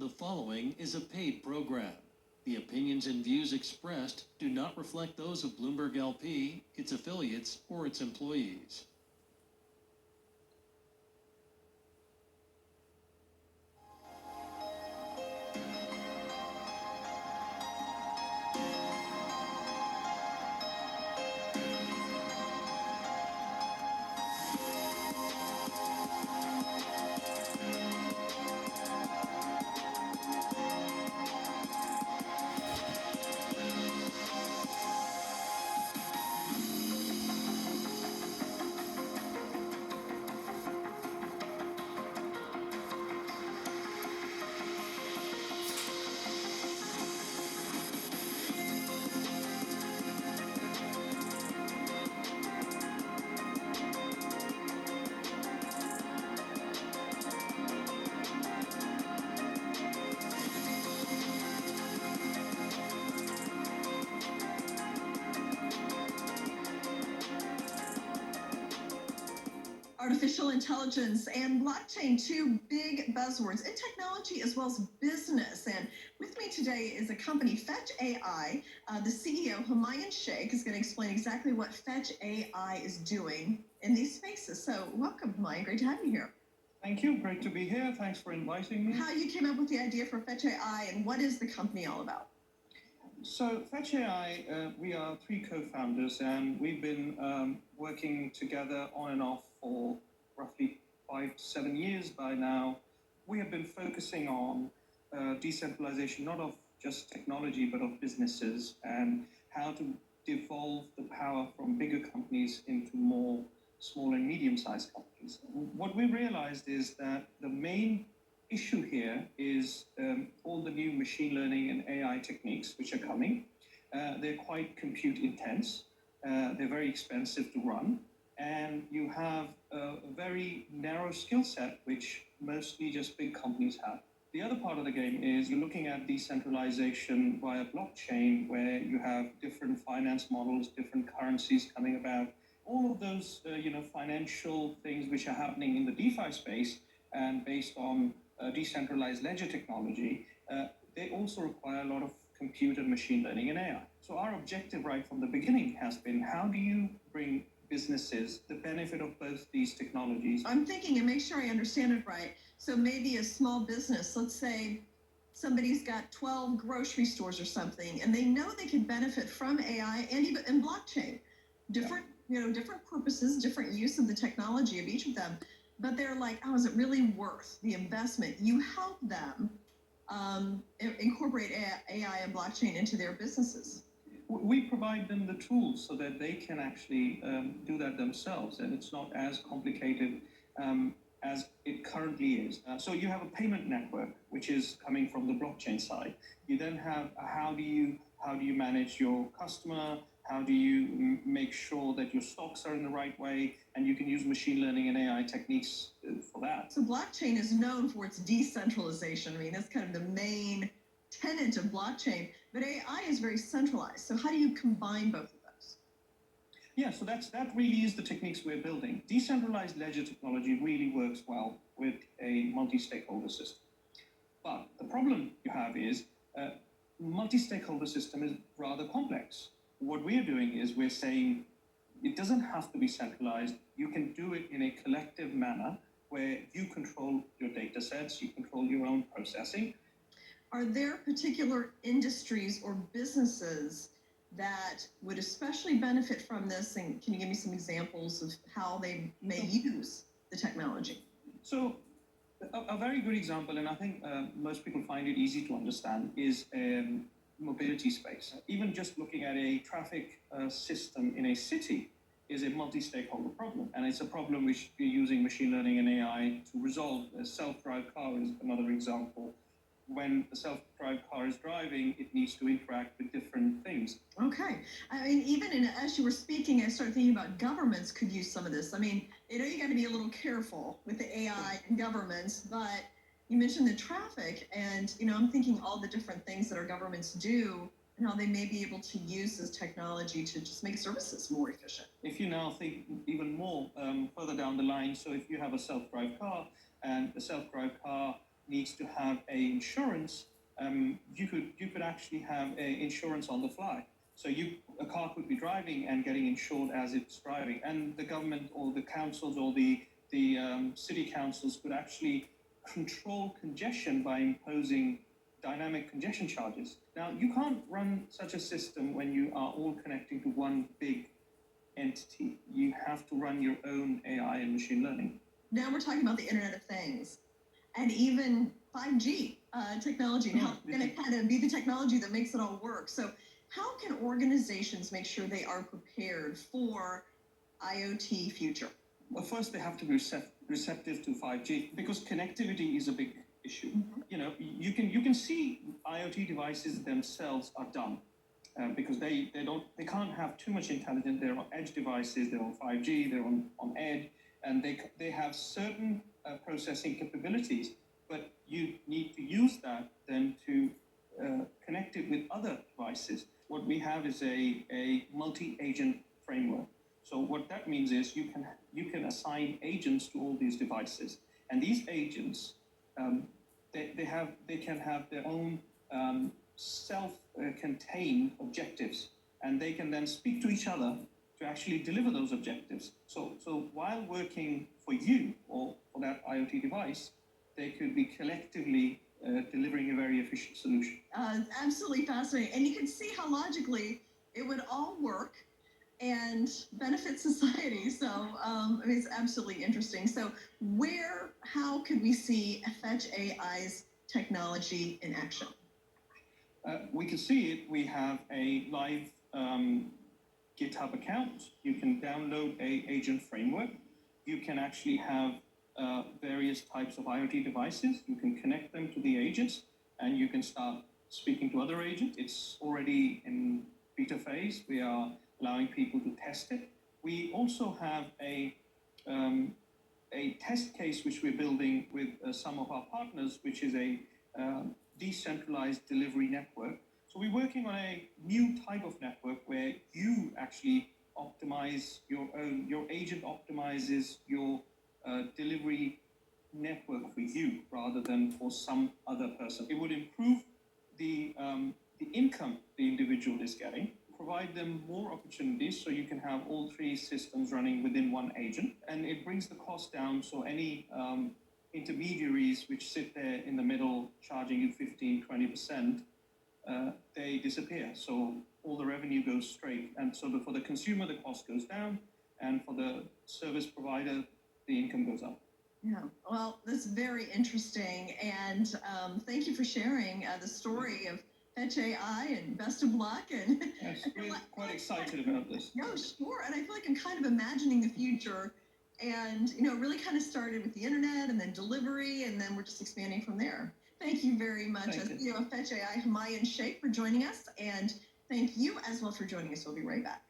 The following is a paid program. The opinions and views expressed do not reflect those of Bloomberg LP, its affiliates, or its employees. Artificial intelligence and blockchain, two big buzzwords in technology as well as business. And with me today is a company, Fetch.ai. The CEO, Humayun Sheikh, is going to explain exactly what Fetch.ai is doing in these spaces. So welcome, Humayun. Great to have you here. Thank you. Great to be here. Thanks for inviting me. How you came up with the idea for Fetch.ai and what is the company all about? So Fetch.ai, we are three co-founders, and we've been working together on and off for roughly 5 to 7 years by now. We have been focusing on decentralization, not of just technology, but of businesses, and how to devolve the power from bigger companies into more small and medium-sized companies. What we realized is that the main issue here is all the new machine learning and AI techniques which are coming. They're quite compute intense. They're very expensive to run. And you have a very narrow skill set, which mostly just big companies have. The other part of the game is you're looking at decentralization via blockchain, where you have different finance models, different currencies coming about. All of those financial things which are happening in the DeFi space and based on decentralized ledger technology, they also require a lot of compute and machine learning and AI. So our objective right from the beginning has been, how do you bring businesses the benefit of both these technologies? I'm thinking, and make sure I understand it right. So maybe a small business, let's say somebody's got 12 grocery stores or something, and they know they can benefit from AI and even in blockchain. Different purposes, different use of the technology of each of them. But they're like, oh, is it really worth the investment? You help them incorporate AI and blockchain into their businesses. We provide them the tools so that they can actually do that themselves, and it's not as complicated as it currently is. So you have a payment network, which is coming from the blockchain side. You then have how do you manage your customer? How do you make sure that your stocks are in the right way? And you can use machine learning and AI techniques for that. So blockchain is known for its decentralization. I mean, that's kind of the main tenet of blockchain. But AI is very centralized. So how do you combine both of those? Yeah, so that really is the techniques we're building. Decentralized ledger technology really works well with a multi-stakeholder system. But the problem you have is multi-stakeholder system is rather complex. What we're doing is we're saying it doesn't have to be centralized. You can do it in a collective manner where you control your data sets, you control your own processing. Are there particular industries or businesses that would especially benefit from this? And can you give me some examples of how they may use the technology? So a very good example, and I think most people find it easy to understand, is mobility space. Even just looking at a traffic system in a city is a multi-stakeholder problem. And it's a problem which you're using machine learning and AI to resolve. A self-drive car is another example. When the self-drive car is driving, it needs to interact with different things. Okay. I mean, even as you were speaking, I started thinking about governments could use some of this. I mean, you got to be a little careful with the AI and governments, but you mentioned the traffic, and I'm thinking all the different things that our governments do and how they may be able to use this technology to just make services more efficient. If you now think even more further down the line, so if you have a self-drive car and the self-drive car needs to have a insurance, you could actually have a insurance on the fly. So a car could be driving and getting insured as it's driving, and the government or the councils or the city councils could actually control congestion by imposing dynamic congestion charges. Now, you can't run such a system when you are all connecting to one big entity. You have to run your own AI and machine learning. Now we're talking about the Internet of Things and even 5G technology and how it's going to kind of be the technology that makes it all work. So how can organizations make sure they are prepared for IoT future? Well, first they have to be receptive to 5G because connectivity is a big issue. Mm-hmm. You know, you can see IoT devices themselves are dumb because they can't have too much intelligence. They're on edge devices, they're on 5G, they're on edge, and they have certain processing capabilities. But you need to use that then to connect it with other devices. What we have is a multi-agent framework. So what that means is you can assign agents to all these devices, and these agents they can have their own self-contained objectives, and they can then speak to each other to actually deliver those objectives. So while working for you or for that IoT device, they could be collectively delivering a very efficient solution. Absolutely fascinating, and you can see how logically it would all work and benefit society. So I mean, it's absolutely interesting. So how could we see Fetch.ai's technology in action? We can see it. We have a live GitHub account. You can download a agent framework. You can actually have various types of IoT devices. You can connect them to the agents, and you can start speaking to other agents. It's already in beta phase. We are allowing people to test it. We also have a test case which we're building with some of our partners, which is a decentralized delivery network. So we're working on a new type of network where you actually optimize your agent optimizes your delivery network for you rather than for some other person. It would improve the income the individual is getting, provide them more opportunities so you can have all three systems running within one agent, and it brings the cost down so any intermediaries which sit there in the middle charging you 15-20%, they disappear. So all the revenue goes straight, and so for the consumer the cost goes down, and for the service provider the income goes up. Yeah, well, that's very interesting, and thank you for sharing the story of Fetch.ai, and best of luck. And yes, we're quite excited about this. No, sure, and I feel like I'm kind of imagining the future, and it really kind of started with the internet, and then delivery, and then we're just expanding from there. Thank you very much, CEO of Fetch.ai, Humayun Sheikh, for joining us, and thank you as well for joining us. We'll be right back.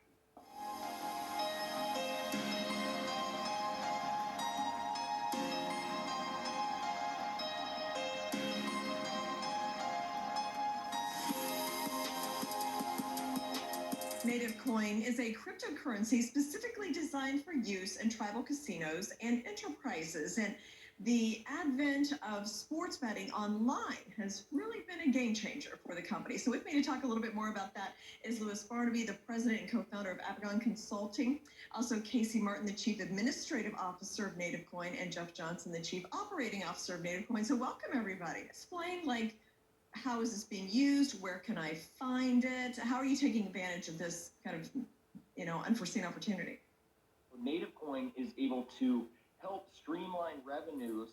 Native Coin is a cryptocurrency specifically designed for use in tribal casinos and enterprises. And the advent of sports betting online has really been a game changer for the company. So with me to talk a little bit more about that is Louis Barnaby, the president and co-founder of Abagon Consulting. Also Casey Martin, the chief administrative officer of Native Coin, and Jeff Johnson, the chief operating officer of Native Coin. So welcome, everybody. Explain, how is this being used? Where can I find it? How are you taking advantage of this kind of, unforeseen opportunity? Native Coin is able to help streamline revenues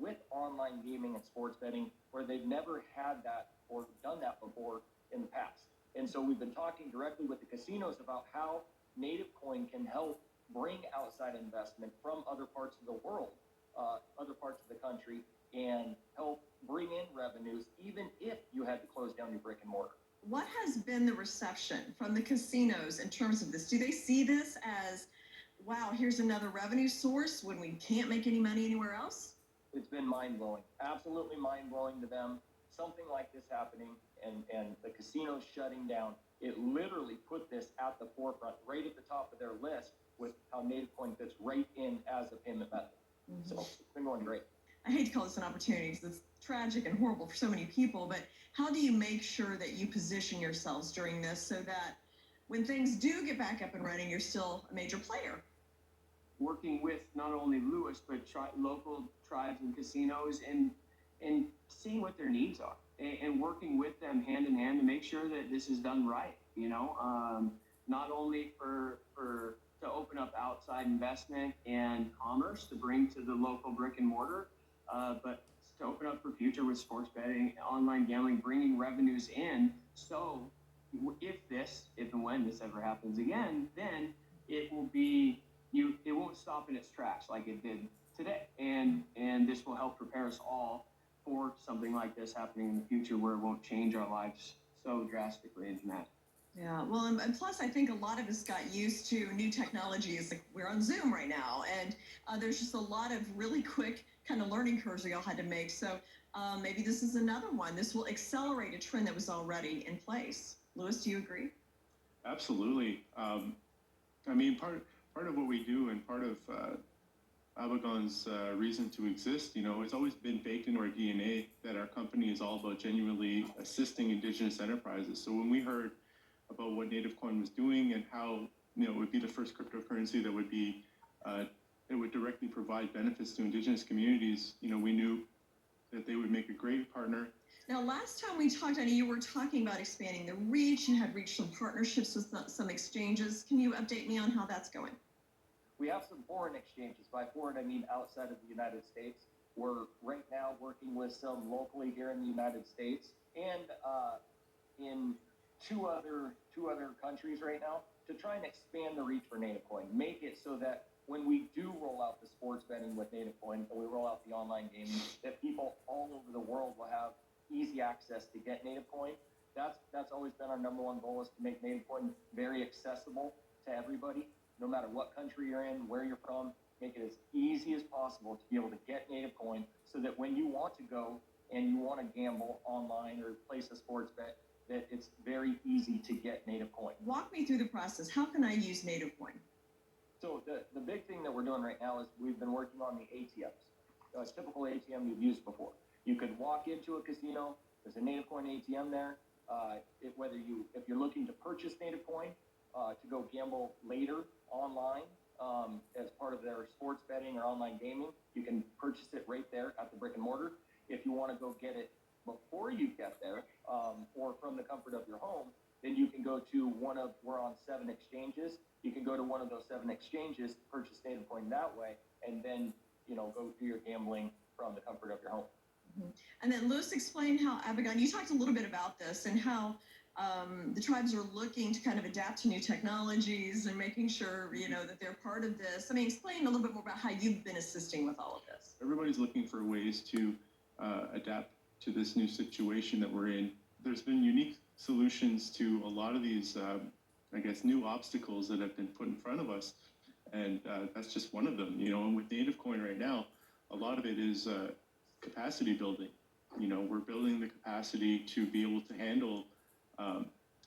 with online gaming and sports betting where they've never had that or done that before in the past. And so we've been talking directly with the casinos about how Native Coin can help bring outside investment from other parts of the world, other parts of the country, and help bring in revenues even if you had to close down your brick and mortar. What has been the reception from the casinos in terms of this? Do they see this as, wow, here's another revenue source when we can't make any money anywhere else? It's been mind-blowing, absolutely mind-blowing to them. Something like this happening and the casinos shutting down, it literally put this at the forefront, right at the top of their list with how Native Coin fits right in as a payment method. Mm-hmm. So it's been going great. I hate to call this an opportunity because it's tragic and horrible for so many people, but how do you make sure that you position yourselves during this so that when things do get back up and running, you're still a major player? Working with not only Lewis, but local tribes and casinos and seeing what their needs are and working with them hand in hand to make sure that this is done right, not only to open up outside investment and commerce to bring to the local brick and mortar, but to open up for future with sports betting, online gambling, bringing revenues in. So if and when this ever happens again, then it will be, it won't stop in its tracks like it did today. And this will help prepare us all for something like this happening in the future where it won't change our lives so drastically and dramatically. Yeah, well, and plus, I think a lot of us got used to new technologies. Like we're on Zoom right now, and there's just a lot of really quick kind of learning curves we all had to make. So maybe this is another one. This will accelerate a trend that was already in place. Lewis, do you agree? Absolutely. I mean, part of what we do and part of Abagon's reason to exist, it's always been baked into our DNA that our company is all about genuinely assisting Indigenous enterprises. So when we heard about what Native Coin was doing and how it would be the first cryptocurrency that would be it would directly provide benefits to Indigenous communities, we knew that they would make a great partner. Now, last time we talked, I know you were talking about expanding the reach. You had reached some partnerships with some exchanges. Can you update me on how that's going? We have some foreign exchanges. By foreign, I mean outside of the United States. We're right now working with some locally here in the United States and in two other countries right now to try and expand the reach for Native Coin. Make it so that when we do roll out the sports betting with Native Coin, and we roll out the online gaming, that people all over the world will have easy access to get Native Coin. That's always been our number one goal, is to make Native Coin very accessible to everybody, no matter what country you're in, where you're from. Make it as easy as possible to be able to get Native Coin, so that when you want to go and you want to gamble online or place a sports bet, that it's very easy to get Native Coin. Walk me through the process. How can I use Native Coin? So the big thing that we're doing right now is we've been working on the ATMs. A typical ATM you've used before. You could walk into a casino. There's a Native Coin ATM there. If you're looking to purchase Native Coin to go gamble later online as part of their sports betting or online gaming, you can purchase it right there at the brick and mortar. If you want to go get it before you get there, or from the comfort of your home, then you can go to we're on 7 exchanges. You can go to one of those 7 exchanges, purchase Native Coin that way, and then, go do your gambling from the comfort of your home. Mm-hmm. And then Lewis explained how Abagon, you talked a little bit about this and how the tribes are looking to kind of adapt to new technologies and making sure, that they're part of this. I mean, explain a little bit more about how you've been assisting with all of this. Everybody's looking for ways to adapt to this new situation that we're in. There's been unique solutions to a lot of these, new obstacles that have been put in front of us. And that's just one of them, and with Native Coin right now, a lot of it is capacity building. We're building the capacity to be able to handle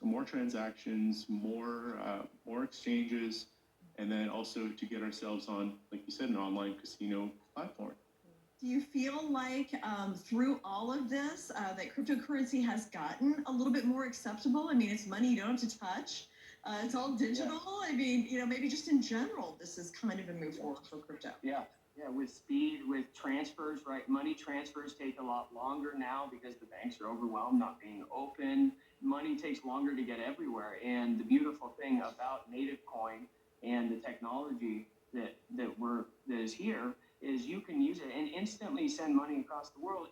more transactions, more exchanges, and then also to get ourselves on, like you said, an online casino platform. Do you feel like through all of this that cryptocurrency has gotten a little bit more acceptable? I mean, it's money you don't have to touch. It's all digital. Yeah. I mean, maybe just in general, this is kind of a move forward for crypto. Yeah, with speed, with transfers, right? Money transfers take a lot longer now because the banks are overwhelmed, not being open. Money takes longer to get everywhere. And the beautiful thing about Native Coin and the technology that is here is you can use it and instantly send money across the world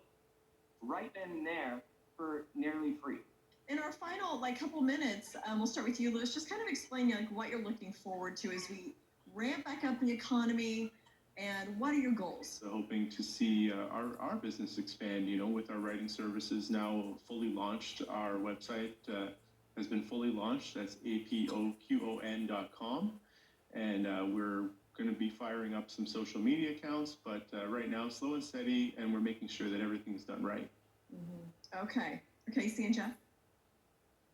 right then and there for nearly free. In our final couple minutes, we'll start with you, Lewis. Just kind of explain what you're looking forward to as we ramp back up the economy, and what are your goals? So hoping to see our business expand, with our writing services now fully launched. Our website has been fully launched. That's apoqon.com. And we're going to be firing up some social media accounts, but right now, slow and steady, and we're making sure that everything's done right. Mm-hmm. Okay, see and Jeff?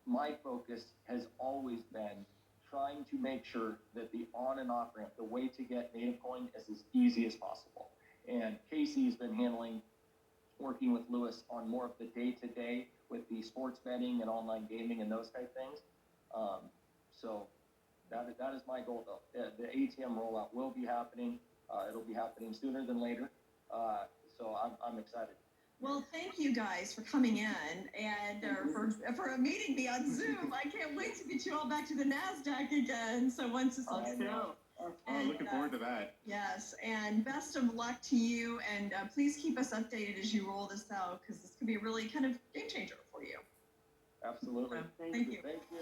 My focus has always been trying to make sure that the on and off ramp, the way to get Native Coin, is as easy as possible. And Casey's been working with Lewis on more of the day-to-day with the sports betting and online gaming and those type things. So that is my goal, though. The ATM rollout will be happening. It'll be happening sooner than later. So I'm excited. Well, thank you guys for coming in and for a meeting me on Zoom. I can't wait to get you all back to the NASDAQ again. So once this all Looking forward to that. Yes, and best of luck to you. And please keep us updated as you roll this out, because this could be a really kind of game changer for you. Absolutely. Thank you. Thank you.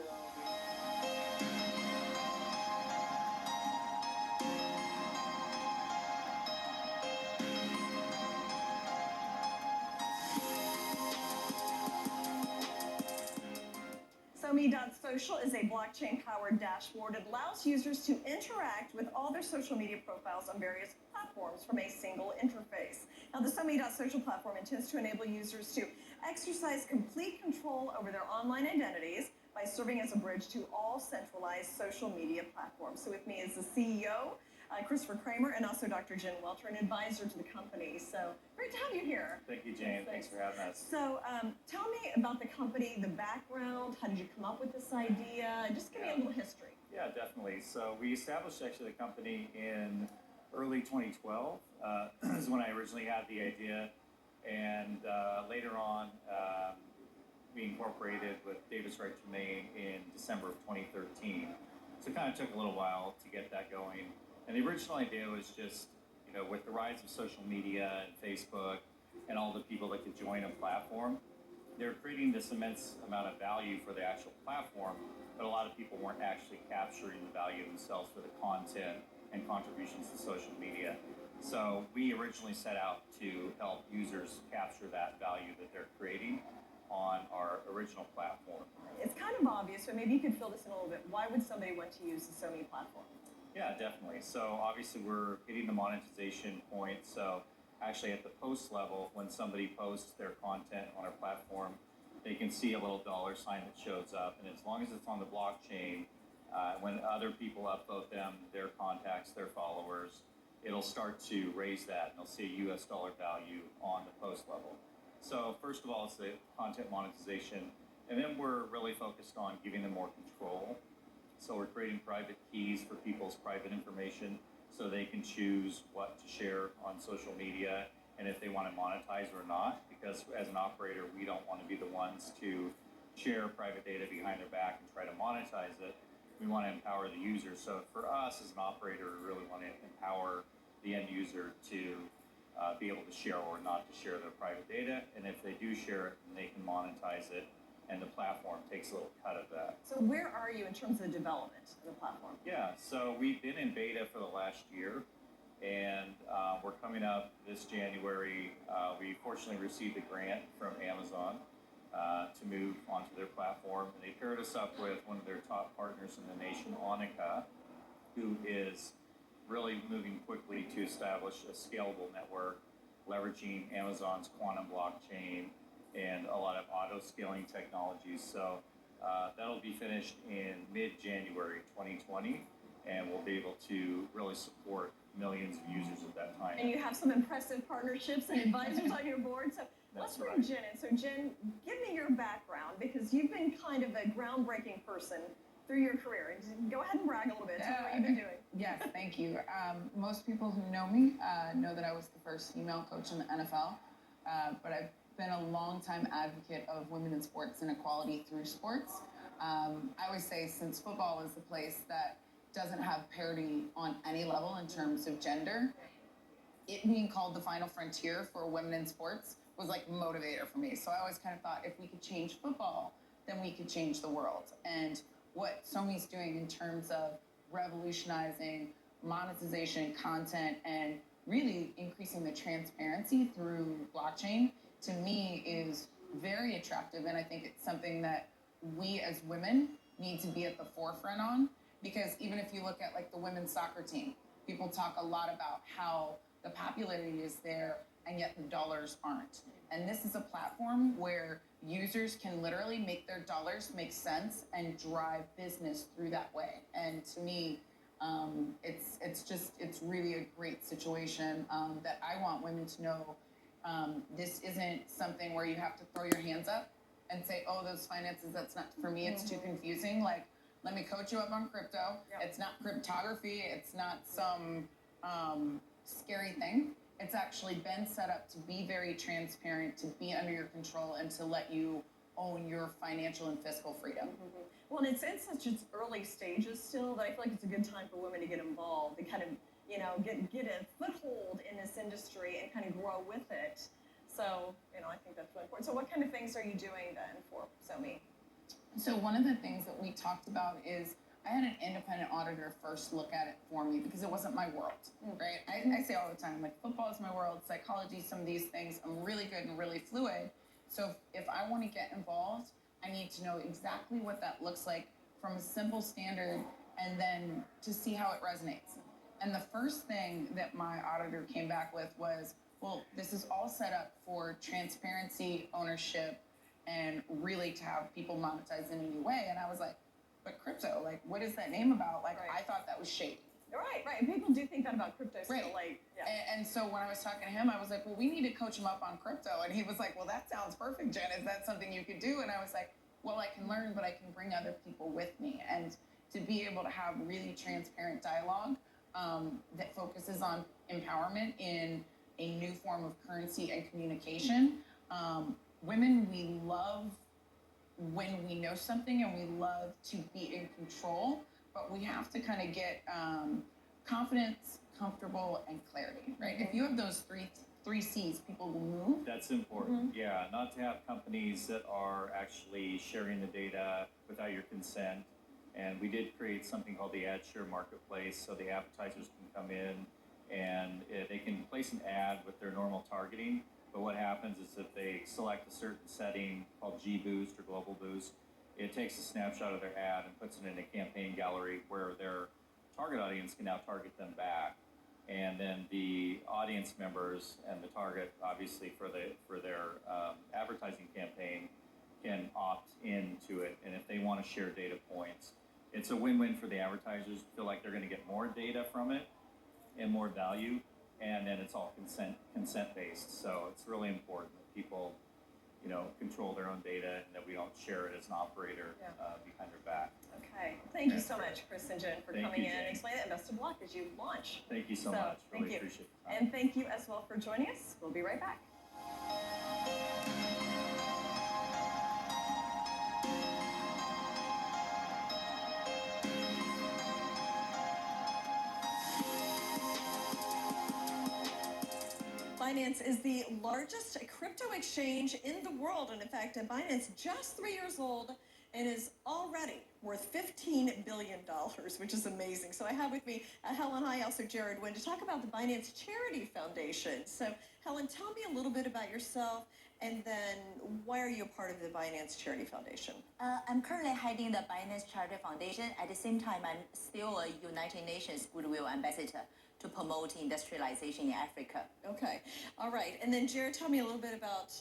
SoMee.social is a blockchain-powered dashboard that allows users to interact with all their social media profiles on various platforms from a single interface. Now, the SoMee.social platform intends to enable users to exercise complete control over their online identities by serving as a bridge to all centralized social media platforms. So with me is the CEO, Christopher Kramer, and also Dr. Jen Welter, an advisor to the company. So great to have you here. Thank you, Jane. Thanks for having us. So tell me about the company, the background. How did you come up with this idea? Just give me a little history. Yeah, definitely. So we established actually the company in early 2012. Is when I originally had the idea, and later on we incorporated with Davis Wright Tremaine in December of 2013. So it kind of took a little while to get that going. And the original idea was just, with the rise of social media and Facebook and all the people that could join a platform, they're creating this immense amount of value for the actual platform, but a lot of people weren't actually capturing the value themselves for the content and contributions to social media. So we originally set out to help users capture that value that they're creating on our original platform. It's kind of obvious, but maybe you could fill this in a little bit. Why would somebody want to use the SoMee platform? Yeah, definitely. So obviously we're hitting the monetization point. So actually at the post level, when somebody posts their content on our platform, they can see a little dollar sign that shows up. And as long as it's on the blockchain, when other people upvote them, their contacts, their followers, it'll start to raise that, and they'll see a US dollar value on the post level. So first of all, it's the content monetization. And then we're really focused on giving them more control. So we're creating private keys for people's private information so they can choose what to share on social media and if they want to monetize or not. Because as an operator, we don't want to be the ones to share private data behind their back and try to monetize it. We want to empower the user. So for us as an operator, we really want to empower the end user to be able to share or not to share their private data. And if they do share it, then they can monetize it, and the platform takes a little cut of that. So where are you in terms of the development of the platform? Yeah, so we've been in beta for the last year, and we're coming up this January. We fortunately received a grant from Amazon to move onto their platform. And they paired us up with one of their top partners in the nation, ONG, who is really moving quickly to establish a scalable network, leveraging Amazon's quantum blockchain and a lot of auto-scaling technologies. So that'll be finished in mid-January 2020, and we'll be able to really support millions of users at that time. And you have some impressive partnerships and advisors on your board. So let's bring Jen in. So Jen, give me your background, because you've been kind of a groundbreaking person through your career. And go ahead and brag a little bit. Tell me what you've been doing. Yes, thank you. Most people who know me know that I was the first female coach in the NFL, but I've been a longtime advocate of women in sports and equality through sports. I always say, since football is the place that doesn't have parity on any level in terms of gender, it being called the final frontier for women in sports was like a motivator for me. So I always kind of thought, if we could change football, then we could change the world. And what SoMe's doing in terms of revolutionizing monetization, content, and really increasing the transparency through blockchain, to me is very attractive. And I think it's something that we as women need to be at the forefront on, because even if you look at like the women's soccer team, people talk a lot about how the popularity is there and yet the dollars aren't. And this is a platform where users can literally make their dollars make sense and drive business through that way. And to me, It's really a great situation that I want women to know. This isn't something where you have to throw your hands up and say, oh, those finances, that's not for me, it's too confusing. Like, let me coach you up on crypto. Yep. It's not cryptography, it's not some scary thing. It's actually been set up to be very transparent, to be under your control, and to let you own your financial and fiscal freedom. Mm-hmm. Well, and it's in such its early stages still that I feel like it's a good time for women to get involved and kind of, you know, get a foothold in this industry and kind of grow with it. So, you know, I think that's really important. So what kind of things are you doing then for SoMee? So one of the things that we talked about is I had an independent auditor first look at it for me because it wasn't my world, right? I say all the time, like, football is my world, psychology, some of these things, I'm really good and really fluid. So if I want to get involved, I need to know exactly what that looks like from a simple standard and then to see how it resonates. And the first thing that my auditor came back with was, well, this is all set up for transparency, ownership, and really to have people monetize in a new way. And I was like, but crypto, like, what is that name about? Like, I thought that was shady. Right. And people do think that about crypto still, right. And so when I was talking to him, I was like, well, we need to coach him up on crypto. And he was like, well, that sounds perfect, Jen. Is that something you could do? And I was like, well, I can learn, but I can bring other people with me. And to be able to have really transparent dialogue that focuses on empowerment in a new form of currency and communication. Women, we love when we know something and we love to be in control, but we have to kind of get confidence, comfortable, and clarity, right? If you have those three C's, people will move. That's important. Yeah, not to have companies that are actually sharing the data without your consent. And we did create something called the ad share marketplace, so the advertisers can come in and they can place an ad with their normal targeting. But what happens is if they select a certain setting called G Boost or Global Boost, it takes a snapshot of their ad and puts it in a campaign gallery where their target audience can now target them back. And then the audience members and the target, obviously, for their advertising campaign can opt into it. And if they want to share data points, it's a win-win for the advertisers. Feel like they're going to get more data from it and more value. And then it's all consent-based. So it's really important that people, you know, control their own data and that we don't share it as an operator behind their back. Okay. Thank you so much, Chris and Jen, for coming in and explaining that. Best of luck as you launch. Thank you so much. Really appreciate it. And thank you as well for joining us. We'll be right back. Binance is the largest crypto exchange in the world. And in fact, Binance just 3 years old and is already worth $15 billion, which is amazing. So I have with me Helen Hai, also Jared Wynn, to talk about the Binance Charity Foundation. So Helen, tell me a little bit about yourself, and then why are you a part of the Binance Charity Foundation? I'm currently heading the Binance Charity Foundation. At the same time, I'm still a United Nations Goodwill Ambassador to promote industrialization in Africa. Okay. All right. And then Jared, tell me a little bit about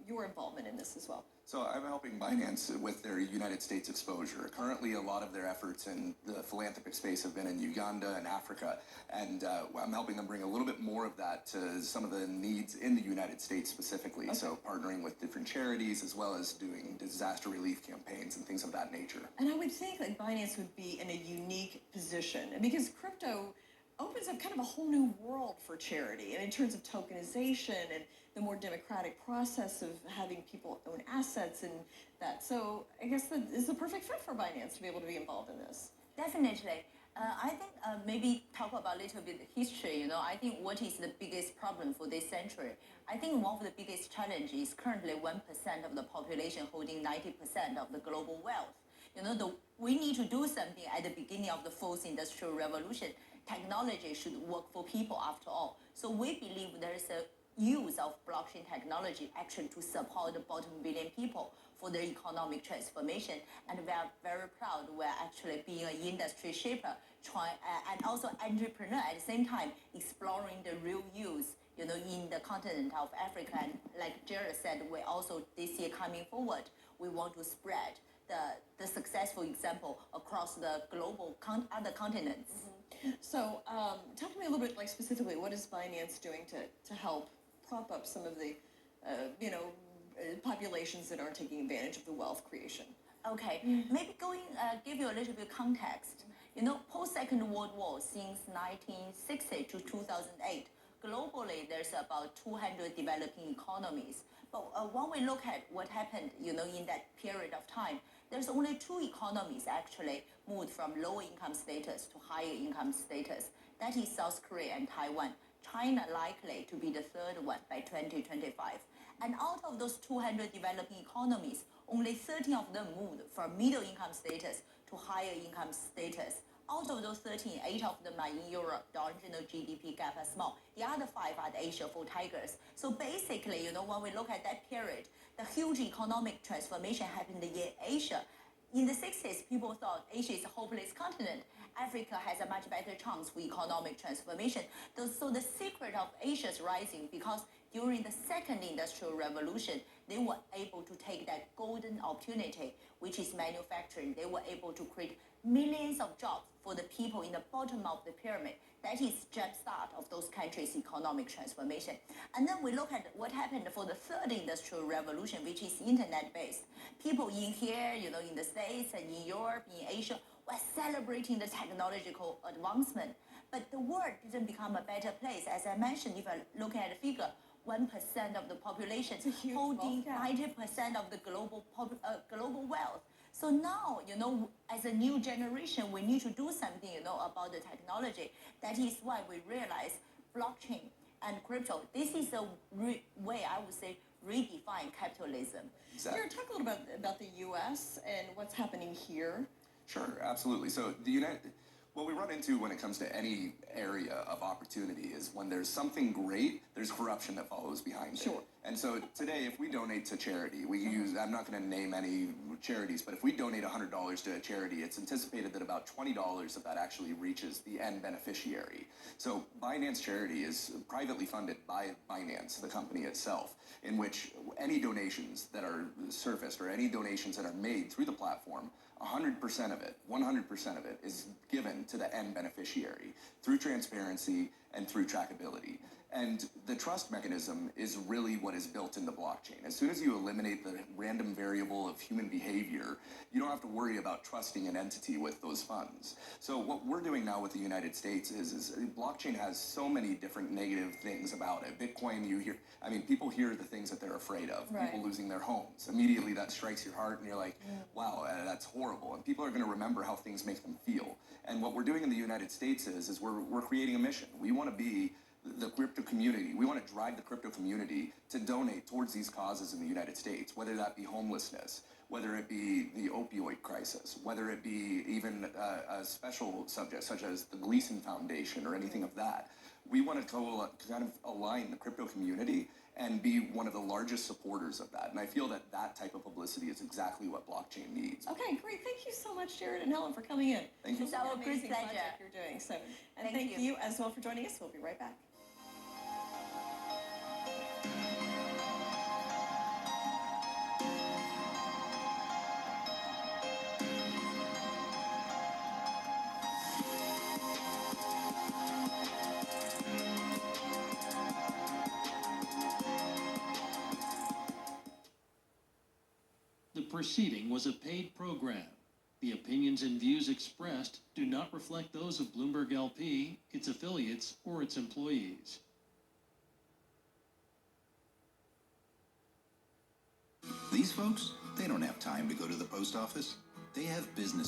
your involvement in this as well. So I'm helping Binance with their United States exposure. Currently, a lot of their efforts in the philanthropic space have been in Uganda and Africa, and I'm helping them bring a little bit more of that to some of the needs in the United States specifically. Okay. So partnering with different charities as well as doing disaster relief campaigns and things of that nature. And I would think that Binance would be in a unique position because crypto opens up kind of a whole new world for charity, and in terms of tokenization and the more democratic process of having people own assets and that. So I guess that is the perfect fit for Binance to be able to be involved in this. Definitely. I think maybe talk about a little bit history. You know, I think what is the biggest problem for this century? I think one of the biggest challenges is currently 1% of the population holding 90% of the global wealth. You know, we need to do something at the beginning of the fourth industrial revolution. Technology should work for people after all. So we believe there is a use of blockchain technology actually to support the bottom billion people for their economic transformation. And we are very proud we're actually being an industry shaper, and also entrepreneur at the same time, exploring the real use, you know, in the continent of Africa. And like Jared said, we also this year coming forward, we want to spread the successful example across the global other continents. So talk to me a little bit, like specifically, what is Binance doing to help prop up some of the, populations that aren't taking advantage of the wealth creation? Okay, maybe give you a little bit of context. Post-Second World War, since 1960 to 2008, globally there's about 200 developing economies. But when we look at what happened, in that period of time, there's only 2 economies actually moved from lower income status to higher income status. That is South Korea and Taiwan. China likely to be the third one by 2025. And out of those 200 developing economies, only 13 of them moved from middle income status to higher income status. Out of those 13, 8 of them are in Europe. The original GDP gap is small. The other 5 are the Asia for tigers. So basically, when we look at that period, the huge economic transformation happened in Asia. In the 60s, people thought Asia is a hopeless continent. Africa has a much better chance for economic transformation. So the secret of Asia's rising, because during the second industrial revolution, they were able to take that golden opportunity, which is manufacturing. They were able to create millions of jobs for the people in the bottom of the pyramid. That is jumpstart of those countries' economic transformation. And then we look at what happened for the third industrial revolution, which is internet-based. People in here, in the States and in Europe, in Asia, were celebrating the technological advancement. But the world didn't become a better place. As I mentioned, if I look at the figure, 1% of the population holding 90% of the global wealth. So now, as a new generation, we need to do something, about the technology. That is why we realize blockchain and crypto, this is a way, I would say, redefine capitalism. Exactly. Jared, talk a little bit about the U.S. and what's happening here. Sure, absolutely. So what we run into when it comes to any area of opportunity is when there's something great, there's corruption that follows behind it. Sure. And so today, if we donate to charity, I'm not going to name any charities, but if we donate $100 to a charity, it's anticipated that about $20 of that actually reaches the end beneficiary. So Binance Charity is privately funded by Binance, the company itself, in which any donations that are surfaced or any donations that are made through the platform, 100% of it, 100% of it is given to the end beneficiary through transparency and through trackability. And the trust mechanism is really what is built into blockchain. As soon as you eliminate the random variable of human behavior, you don't have to worry about trusting an entity with those funds. So what we're doing now with the United States is blockchain has so many different negative things about it. Bitcoin, people hear the things that they're afraid of. Right. People losing their homes. Immediately that strikes your heart and you're like, wow, that's horrible. And people are going to remember how things make them feel. And what we're doing in the United States is we're creating a mission. We want to be the crypto community. We want to drive the crypto community to donate towards these causes in the United States, whether that be homelessness, whether it be the opioid crisis, whether it be even a special subject such as the Gleason Foundation or anything of that. We want to kind of align the crypto community and be one of the largest supporters of that. And I feel that that type of publicity is exactly what blockchain needs. Okay, great. Thank you so much, Jared and Helen, for coming in. Thank you. It's our great pleasure. Project you're doing. So, and thank you as well for joining us. We'll be right back. The proceeding was a paid program. The opinions and views expressed do not reflect those of Bloomberg LP, its affiliates, or its employees. These folks, they don't have time to go to the post office. They have businesses.